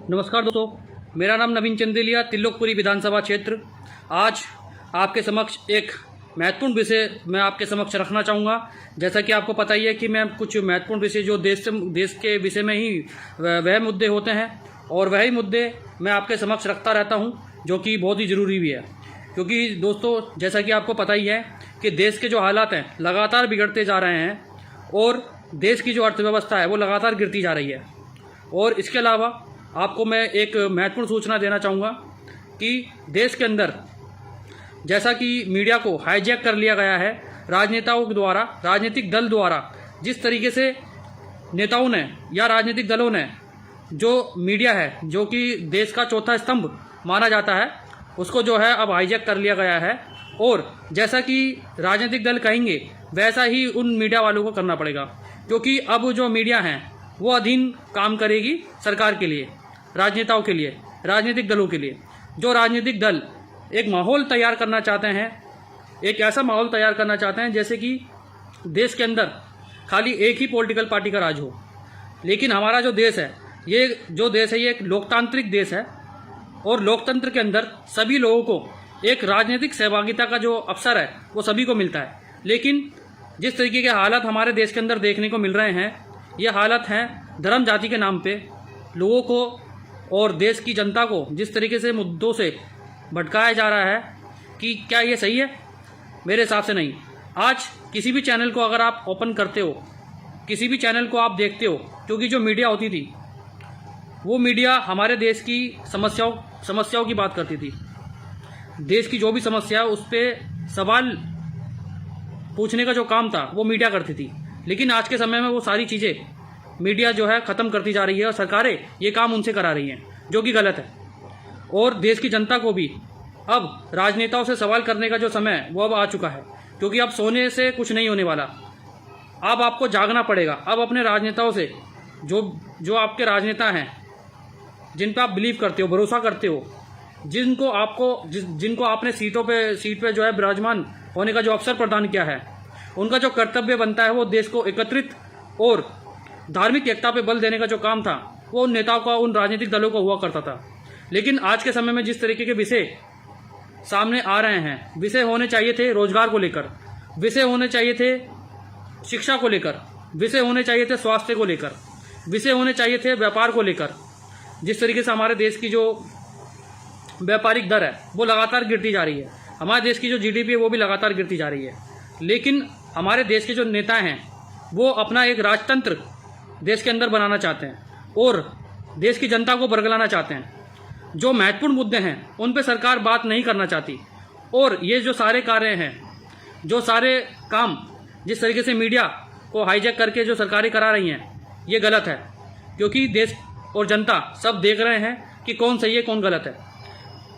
नमस्कार दोस्तों, मेरा नाम नवीन चंदेलिया, तिल्लोकपुरी विधानसभा क्षेत्र। आज आपके समक्ष एक महत्वपूर्ण विषय मैं आपके समक्ष रखना चाहूँगा। जैसा कि आपको पता ही है कि मैं कुछ महत्वपूर्ण विषय जो देश के विषय में ही वह मुद्दे होते हैं और वही मुद्दे मैं आपके समक्ष रखता रहता हूँ, जो कि बहुत ही ज़रूरी भी है। क्योंकि दोस्तों, जैसा कि आपको पता ही है कि देश के जो हालात हैं लगातार बिगड़ते जा रहे हैं और देश की जो अर्थव्यवस्था है वो लगातार गिरती जा रही है। और इसके अलावा आपको मैं एक महत्वपूर्ण सूचना देना चाहूँगा कि देश के अंदर जैसा कि मीडिया को हाईजैक कर लिया गया है राजनेताओं के द्वारा, राजनीतिक दल द्वारा, जिस तरीके से नेताओं ने या राजनीतिक दलों ने जो मीडिया है, जो कि देश का चौथा स्तंभ माना जाता है, उसको जो है अब हाईजैक कर लिया गया है। और जैसा कि राजनीतिक दल कहेंगे वैसा ही उन मीडिया वालों को करना पड़ेगा, क्योंकि अब जो मीडिया है वो अधीन काम करेगी सरकार के लिए, राजनेताओं के लिए, राजनीतिक दलों के लिए। जो राजनीतिक दल एक माहौल तैयार करना चाहते हैं, एक ऐसा माहौल तैयार करना चाहते हैं जैसे कि देश के अंदर खाली एक ही पॉलिटिकल पार्टी का राज हो। लेकिन हमारा जो देश है, ये जो देश है ये एक लोकतांत्रिक देश है और लोकतंत्र के अंदर सभी लोगों को एक राजनीतिक सहभागिता का जो अवसर है वो सभी को मिलता है। लेकिन जिस तरीके के हालात हमारे देश के अंदर देखने को मिल रहे हैं, ये हालत हैं धर्म जाति के नाम पे लोगों को और देश की जनता को जिस तरीके से मुद्दों से भटकाया जा रहा है कि क्या ये सही है? मेरे हिसाब से नहीं। आज किसी भी चैनल को अगर आप ओपन करते हो, किसी भी चैनल को आप देखते हो, क्योंकि जो मीडिया होती थी वो मीडिया हमारे देश की समस्याओं की बात करती थी। देश की जो भी समस्या है उस पर सवाल पूछने का जो काम था वो मीडिया करती थी। लेकिन आज के समय में वो सारी चीज़ें मीडिया जो है ख़त्म करती जा रही है और सरकारें ये काम उनसे करा रही हैं, जो कि गलत है। और देश की जनता को भी अब राजनेताओं से सवाल करने का जो समय है वो अब आ चुका है, क्योंकि अब सोने से कुछ नहीं होने वाला। अब आपको जागना पड़ेगा। अब अपने राजनेताओं से, जो आपके राजनेता हैं, जिन पर आप बिलीव करते हो, भरोसा करते हो, जिनको आपने सीट पे जो है विराजमान होने का जो अवसर प्रदान किया है, उनका जो कर्तव्य बनता है वो देश को एकत्रित और धार्मिक एकता पे बल देने का जो काम था वो उन नेताओं का, उन राजनीतिक दलों को हुआ करता था। लेकिन आज के समय में जिस तरीके के विषय सामने आ रहे हैं, विषय होने चाहिए थे रोजगार को लेकर, विषय होने चाहिए थे शिक्षा को लेकर, विषय होने चाहिए थे स्वास्थ्य को लेकर, विषय होने चाहिए थे व्यापार को लेकर। जिस तरीके से हमारे देश की जो व्यापारिक दर है वो लगातार गिरती जा रही है, हमारे देश की जो जीडीपी है वो भी लगातार गिरती जा रही है। लेकिन हमारे देश के जो नेता हैं वो अपना एक राजतंत्र देश के अंदर बनाना चाहते हैं और देश की जनता को बरगलाना चाहते हैं। जो महत्वपूर्ण मुद्दे हैं उन पे सरकार बात नहीं करना चाहती। और ये जो सारे कार्य हैं, जो सारे काम जिस तरीके से मीडिया को हाईजैक करके जो सरकारें करा रही हैं, ये गलत है। क्योंकि देश और जनता सब देख रहे हैं कि कौन सही है कौन गलत है।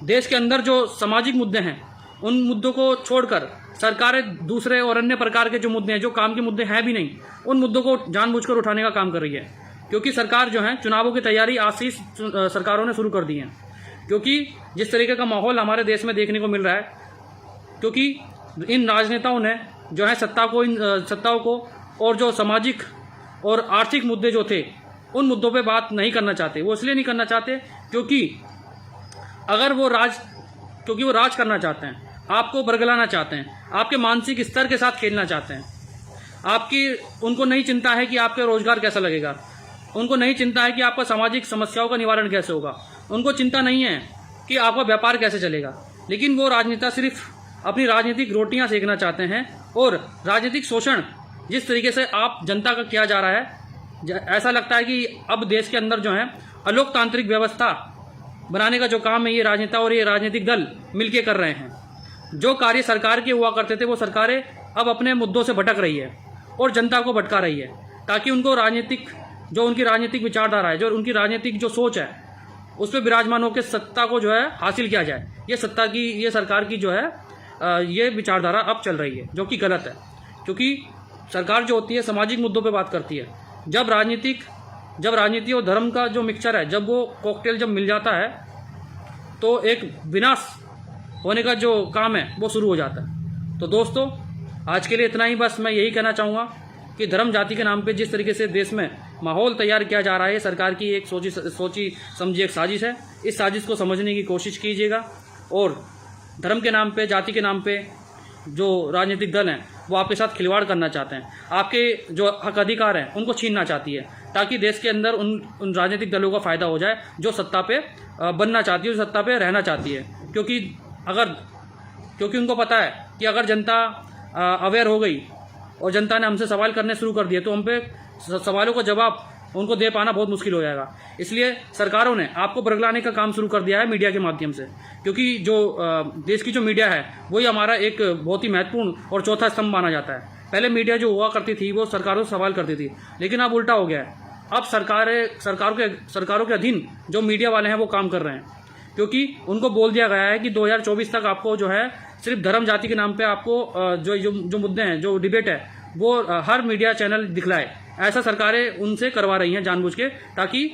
देश के अंदर जो सामाजिक मुद्दे हैं उन मुद्दों को छोड़कर सरकारें दूसरे और अन्य प्रकार के जो मुद्दे हैं, जो काम के मुद्दे हैं भी नहीं, उन मुद्दों को जानबूझकर उठाने का काम कर रही है। क्योंकि सरकार जो है चुनावों की तैयारी आज से सरकारों ने शुरू कर दी है। क्योंकि जिस तरीके का माहौल हमारे देश में देखने को मिल रहा है, क्योंकि इन राजनेताओं ने जो है सत्ताओं को और जो सामाजिक और आर्थिक मुद्दे जो थे उन मुद्दों पे बात नहीं करना चाहते। वो इसलिए नहीं करना चाहते क्योंकि वो राज करना चाहते हैं, आपको बरगलाना चाहते हैं, आपके मानसिक स्तर के साथ खेलना चाहते हैं। उनको नहीं चिंता है कि आपका रोजगार कैसा लगेगा, उनको नहीं चिंता है कि आपका सामाजिक समस्याओं का निवारण कैसे होगा, उनको चिंता नहीं है कि आपका व्यापार कैसे चलेगा। लेकिन वो राजनेता सिर्फ अपनी राजनीतिक रोटियां सेकना चाहते हैं। और राजनीतिक शोषण जिस तरीके से आप जनता का किया जा रहा है, ऐसा लगता है कि अब देश के अंदर जो है अलोकतांत्रिक व्यवस्था बनाने का जो काम है ये राजनेता और ये राजनीतिक दल मिलके कर रहे हैं। जो कार्य सरकार के हुआ करते थे वो सरकारें अब अपने मुद्दों से भटक रही है और जनता को भटका रही है, ताकि उनको उनकी राजनीतिक विचारधारा है, जो उनकी राजनीतिक जो सोच है, उस पर विराजमान होकर सत्ता को जो है हासिल किया जाए। ये सरकार की जो है ये विचारधारा अब चल रही है, जो कि गलत है। क्योंकि सरकार जो होती है सामाजिक मुद्दों पे बात करती है। जब राजनीति और धर्म का जो मिक्सचर है, जब वो कॉकटेल जब मिल जाता है तो एक विनाश होने का जो काम है वो शुरू हो जाता है। तो दोस्तों, आज के लिए इतना ही। बस मैं यही कहना चाहूँगा कि धर्म जाति के नाम पे जिस तरीके से देश में माहौल तैयार किया जा रहा है, सरकार की एक सोची समझी एक साजिश है। इस साजिश को समझने की कोशिश कीजिएगा और धर्म के नाम पे, जाति के नाम पे जो राजनीतिक दल हैं वो आपके साथ खिलवाड़ करना चाहते हैं, आपके जो हक अधिकार हैं उनको छीनना चाहती है, ताकि देश के अंदर उन राजनीतिक दलों का फ़ायदा हो जाए जो सत्ता पे बनना चाहती है, जो सत्ता पे रहना चाहती है। क्योंकि उनको पता है कि अगर जनता अवेयर हो गई और जनता ने हमसे सवाल करने शुरू कर दिए तो हम पे सवालों का जवाब उनको दे पाना बहुत मुश्किल हो जाएगा। इसलिए सरकारों ने आपको बरगलाने का काम शुरू कर दिया है मीडिया के माध्यम से, क्योंकि जो देश की जो मीडिया है वही हमारा एक बहुत ही महत्वपूर्ण और चौथा स्तंभ माना जाता है। पहले मीडिया जो हुआ करती थी वो सरकारों से सवाल करती थी, लेकिन अब उल्टा हो गया है। अब सरकारों के अधीन जो मीडिया वाले हैं वो काम कर रहे हैं, क्योंकि उनको बोल दिया गया है कि 2024 तक आपको जो है सिर्फ धर्म जाति के नाम पे आपको जो मुद्दे हैं, जो डिबेट है वो हर मीडिया चैनल दिखलाए। ऐसा सरकारें उनसे करवा रही हैं जानबूझ के, ताकि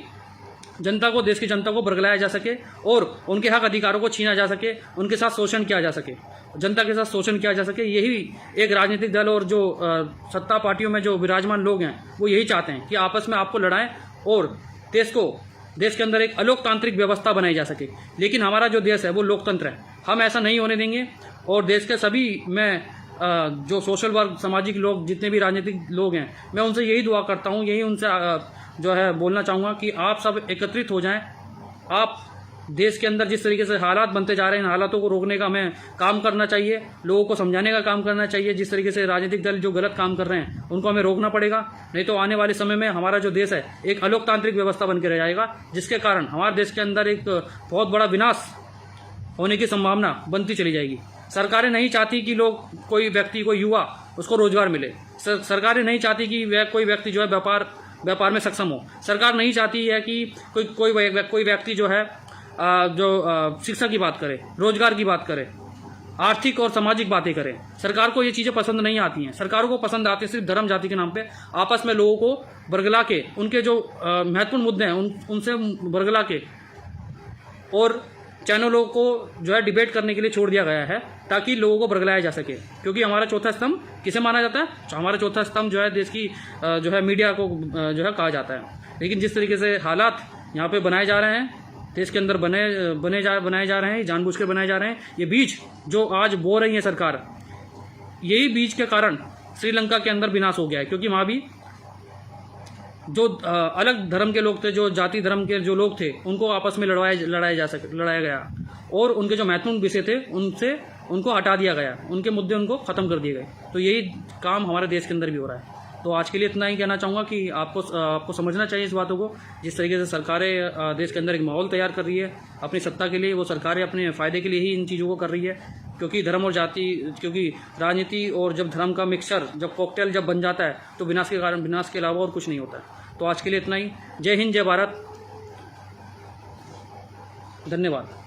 जनता को, देश की जनता को बरगलाया जा सके और उनके हक अधिकारों को छीना जा सके, उनके साथ शोषण किया जा सके, जनता के साथ शोषण किया जा सके। यही एक राजनीतिक दल और जो सत्ता पार्टियों में जो विराजमान लोग हैं वो यही चाहते हैं कि आपस में आपको लड़ाएं और देश के अंदर एक अलोकतांत्रिक व्यवस्था बनाई जा सके। लेकिन हमारा जो देश है वो लोकतंत्र है, हम ऐसा नहीं होने देंगे। और देश के सभी जो सोशल वर्क, सामाजिक लोग, जितने भी राजनीतिक लोग हैं, मैं उनसे यही दुआ करता हूँ, यही उनसे जो है बोलना चाहूँगा कि आप सब एकत्रित हो जाएं। आप देश के अंदर जिस तरीके से हालात बनते जा रहे हैं, इन हालातों को रोकने का हमें काम करना चाहिए, लोगों को समझाने का काम करना चाहिए। जिस तरीके से राजनीतिक दल जो गलत काम कर रहे हैं उनको हमें रोकना पड़ेगा, नहीं तो आने वाले समय में हमारा जो देश है एक अलोकतांत्रिक व्यवस्था बन के रह जाएगा, जिसके कारण हमारे देश के अंदर एक बहुत बड़ा विनाश होने की संभावना बनती चली जाएगी। सरकारें नहीं चाहती कि कोई व्यक्ति, कोई युवा, उसको रोजगार मिले। सरकारें नहीं चाहती कि कोई व्यक्ति जो है व्यापार में सक्षम हो। सरकार नहीं चाहती है कि कोई व्यक्ति जो है शिक्षा की बात करे, रोजगार की बात करे, आर्थिक और सामाजिक बातें करे। सरकार को ये चीज़ें पसंद नहीं आती हैं। सरकारों को पसंद आती है सिर्फ धर्म जाति के नाम पे आपस में लोगों को बरगला के, उनके जो महत्वपूर्ण मुद्दे हैं उनसे बरगला के, और चैनलों को जो है डिबेट करने के लिए छोड़ दिया गया है, ताकि लोगों को बरगलाया जा सके। क्योंकि हमारा चौथा स्तंभ किसे माना जाता है? हमारा चौथा स्तंभ जो है देश की जो है मीडिया को जो है कहा जाता है। लेकिन जिस तरीके से हालात यहाँ पे बनाए जा रहे हैं, देश के अंदर बनाए जा रहे हैं, जानबूझ के बनाए जा रहे हैं, ये बीज जो आज बो रही है सरकार, यही बीज के कारण श्रीलंका के अंदर विनाश हो गया है। क्योंकि वहाँ भी जो अलग धर्म के लोग थे, जो जाति धर्म के जो लोग थे, उनको आपस में लड़ाया गया और उनके जो महत्वपूर्ण विषय थे उनको हटा दिया गया, उनके मुद्दे उनको ख़त्म कर दिए गए। तो यही काम हमारे देश के अंदर भी हो रहा है। तो आज के लिए इतना ही कहना चाहूँगा कि आपको समझना चाहिए इस बातों को। जिस तरीके से सरकारें देश के अंदर एक माहौल तैयार कर रही है अपनी सत्ता के लिए, वो सरकारें अपने फ़ायदे के लिए ही इन चीज़ों को कर रही है। क्योंकि धर्म और जाति, क्योंकि राजनीति और जब धर्म का मिक्सचर, जब कॉकटेल जब बन जाता है तो विनाश के अलावा और कुछ नहीं होता है। तो आज के लिए इतना ही। जय हिंद, जय भारत, धन्यवाद।